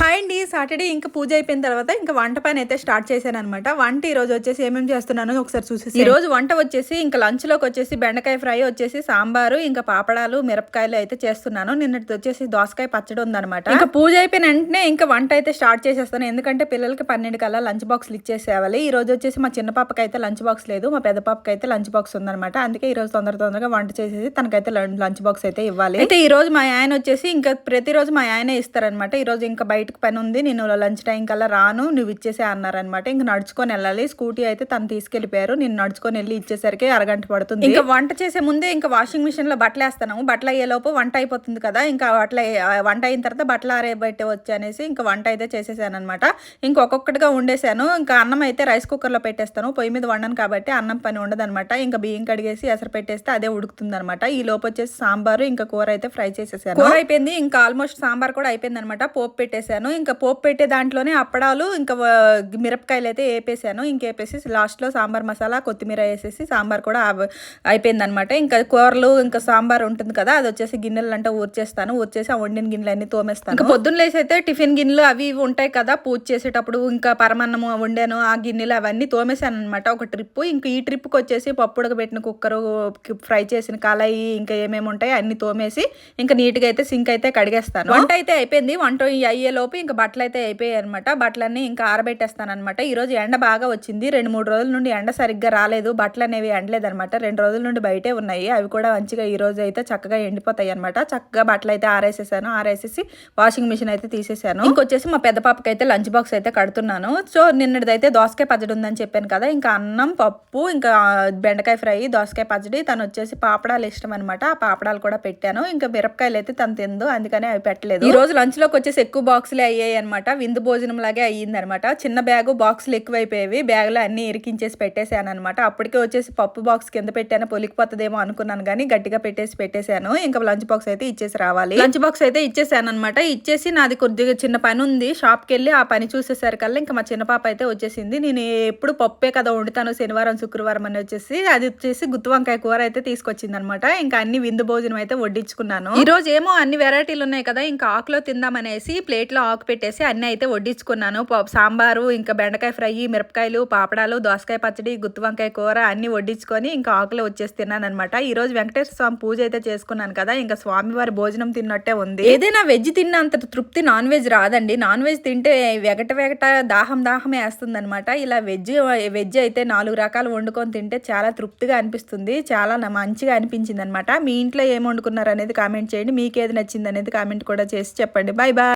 Hi అండి. Saturday ఇంకా పూజ అయిపోయిన తర్వాత ఇంకా వంట పని అయితే స్టార్ట్ చేశాను అనమాట. వంట ఈరోజు వచ్చేసి ఏమేమి చేస్తున్నానో ఒకసారి చూసేసి. ఈరోజు వంట వచ్చేసి ఇంకా లంచ్లోకి వచ్చేసి బెండకాయ ఫ్రై వచ్చేసి సాంబారు ఇంకా పాపడాలు మిరపకాయలు అయితే చేస్తున్నాను. నిన్నటి వచ్చేసి దోసకాయ పచ్చడి ఉందనమాట. ఇంకా పూజ అయిపోయిన వెంటనే ఇంకా వంట అయితే స్టార్ట్ చేసేస్తాను. ఎందుకంటే పిల్లలకి 12 కల్లా లంచ్ బాక్స్లు ఇచ్చేసేవాలి. ఈ రోజు వచ్చేసి మా చిన్న పాపకి అయితే లంచ్ బాక్స్ లేదు, మా పెద్ద పాపకి అయితే లంచ్ బాక్స్ ఉందనమాట. అందుకే ఈ రోజు తొందరగా వంట చేసేసి తనకైతే లంచ్ బాక్స్ అయితే ఇవ్వాలి. అయితే ఈ రోజు మా ఆయన వచ్చేసి ఇంకా ప్రతిరోజు మా ఆయనే ఇస్తారనమాట. ఈ రోజు ఇంకా బయటకు పని ఉంది, నేను లంచ్ టైం కల్లా రాను, నువ్వు ఇచ్చేసే అన్నారనమాట. ఇంకా నడుచుకొని వెళ్ళాలి. స్కూటీ అయితే తను తీసుకెళ్లిపోయారు. నేను నడుచుకొని వెళ్ళి ఇచ్చేసరికి అరగంట పడుతుంది. ఇంకా వంట చేసే ముందే ఇంకా వాషింగ్ మిషన్ లో బట్టలు వేస్తాను. బట్టలు అయ్యేలోపు వంట అయిపోతుంది కదా. ఇంకా వంట అయిన తర్వాత బట్టలు ఆరేబట్టి వచ్చి అనేసి ఇంకా వంట అయితే చేసేసాను అనమాట. ఇంకా ఒక్కొక్కటిగా వండేసాను. ఇంకా అన్నం అయితే రైస్ కుక్కర్ లో పెట్టేస్తాను. పొయ్యి మీద వండను కాబట్టి అన్నం పని ఉండదు అనమాట. ఇంకా బియ్యం కడిగేసి ఎసరు పెట్టేస్తే అదే ఉడుకుతుంది అనమాట. ఈ లోపు వచ్చేసి సాంబారు ఇంకా కూర అయితే ఫ్రై చేసేసాను. కూర అయిపోయింది. ఇంకా ఆల్మోస్ట్ సాంబార్ కూడా అయిపోయింది అనమాట. పోపు పెట్టేశాను. ఇంకా పోపు పెట్టే దాంట్లోనే అప్పడాలు ఇంకా మిరపకాయలు అయితే వేపేసాను. ఇంకేపేసి లాస్ట్లో సాంబార్ మసాలా కొత్తిమీర వేసేసి సాంబార్ కూడా అయిపోయింది అనమాట. ఇంకా కూరలు ఇంకా సాంబార్ ఉంటుంది కదా, అది వచ్చేసి గిన్నెలు అంటే ఊర్చేస్తాను. ఊర్చేసి ఆ వండిన గిన్నెలు అన్ని తోమేస్తాను. ఇంకా పొద్దున్న లేసి అయితే టిఫిన్ గిన్నెలు అవి ఇవి ఉంటాయి కదా, పూజ చేసేటప్పుడు ఇంకా పరమన్నం వండాను ఆ గిన్నెలు అవన్నీ తోమేసాను అనమాట ఒక ట్రిప్. ఇంకా ఈ ట్రిప్కి వచ్చేసి పప్పు ఉడకబెట్టిన కుక్కరు, ఫ్రై చేసిన కళాయి ఇంకా ఏమేమి ఉంటాయి అన్ని తోమేసి ఇంకా నీట్గా అయితే సింక్ అయితే కడిగేస్తాను. వంట అయితే అయిపోయింది. వంట అయ్యేలోపు ఇంకా బట్టలు అయితే అయిపోయాయి అనమాట. బట్టలన్నీ ఇంకా ఆరబెట్టేస్తాను అనమాట. ఈరోజు ఎండ బాగా వచ్చింది. 2-3 రోజుల నుండి ఎండ సరిగ్గా రాలేదు. బట్టలు అనేవి ఎండలేదు అనమాట. 2 రోజుల నుండి బయటే ఉన్నాయి. అవి కూడా మంచిగా ఈ రోజు అయితే చక్కగా ఎండిపోతాయి అనమాట. చక్కగా బట్టలు అయితే ఆరేసేసాను. ఆరేసేసి వాషింగ్ మిషన్ అయితే తీసేసాను. ఇంకొచ్చేసి మా పెద్ద పాపకి అయితే లంచ్ బాక్స్ అయితే కడుతున్నాను. సో నిన్నటిదైతే దోసకాయ పచ్చడి ఉందని చెప్పాను కదా. ఇంకా అన్నం, పప్పు, ఇంకా బెండకాయ ఫ్రై, దోసకాయ పచ్చడి. తను వచ్చేసి పాపడాలు ఇష్టం అనమాట. ఆ పాపడాలు కూడా పెట్టాను. ఇంకా మిరపకాయలు అయితే తను తిందు, అందుకని అవి పెట్టలేదు. ఈ రోజు లంచ్ లోకి వచ్చేసి ఎక్కువ బాక్సులే అయ్యాయి అనమాట. విందు భోజనం లాగే అయ్యింది అనమాట. చిన్న బ్యాగు బాక్సులు ఎక్కువైపోయేవి. బ్యాగులో అన్ని ఇరికించేసి పెట్టేశాను అనమాట. అప్పటికే వచ్చేసి పప్పు బాక్స్ కింద పెట్టాను, పొలికిపోతుందేమో అనుకున్నాను కానీ గట్టిగా పెట్టేశాను. ఇంకా లంచ్ బాక్స్ అయితే ఇచ్చేసి రావాలి. లంచ్ బాక్స్ అయితే ఇచ్చేసాను అనమాట. ఇచ్చేసి నాది కొద్దిగా చిన్న పని ఉంది, షాప్కి వెళ్ళి ఆ పని చూసేసరికల్లా ఇంకా మా చిన్న పాప అయితే వచ్చేసింది. నేను ఎప్పుడు పప్పే కదా వండుతాను శనివారం శుక్రవారం అని వచ్చేసి అది వచ్చేసి గుత్తి వంకాయ కూర అయితే తీసుకొచ్చింది అనమాట. ఇంకా అన్ని విందు భోజనం అయితే వడ్డించుకున్నాను. ఈ రోజు ఏమో అన్ని వెరైటీలు ఉన్నాయి కదా, ఇంకా ఆకులో తిందామనేసి ప్లేట్లో ఆకు పెట్టేసి అన్ని అయితే వడ్డించుకున్నాను. సాంబారు, ఇంకా బెండకాయ ఫ్రై, మిరపకాయలు, పాపడాలు, దోసకాయ పచ్చడి, గుత్తి వంకాయ కూర అన్ని వడ్డించుకొని ఇంకా ఆకులో వచ్చేసి తిన్నాను అనమాట. ఈ రోజు వెంకటేశ్వర స్వామి పూజ అయితే చేసుకున్నాను కదా, ఇంకా స్వామివారి భోజనం తిన్నట్టే ఉంది. ఏదైనా వెజ్ తిన్నంత తృప్తి నాన్ వెజ్ రాదండి. నాన్ వెజ్ తింటే వెగట దాహం వేస్తుంది అనమాట. ఇలా వెజ్ అయితే 4 రకాలు వండుకొని తింటే చాలా తృప్తిగా అనిపిస్తుంది. చాలా మంచిగా అనిపించింది అనమాట. మీ ఇంట్లో ఏం వండుకున్నారు అనేది కామెంట్ చేయండి. మీకు ఏది నచ్చింది అనేది కామెంట్ కూడా చేసి చెప్పండి. Bye bye.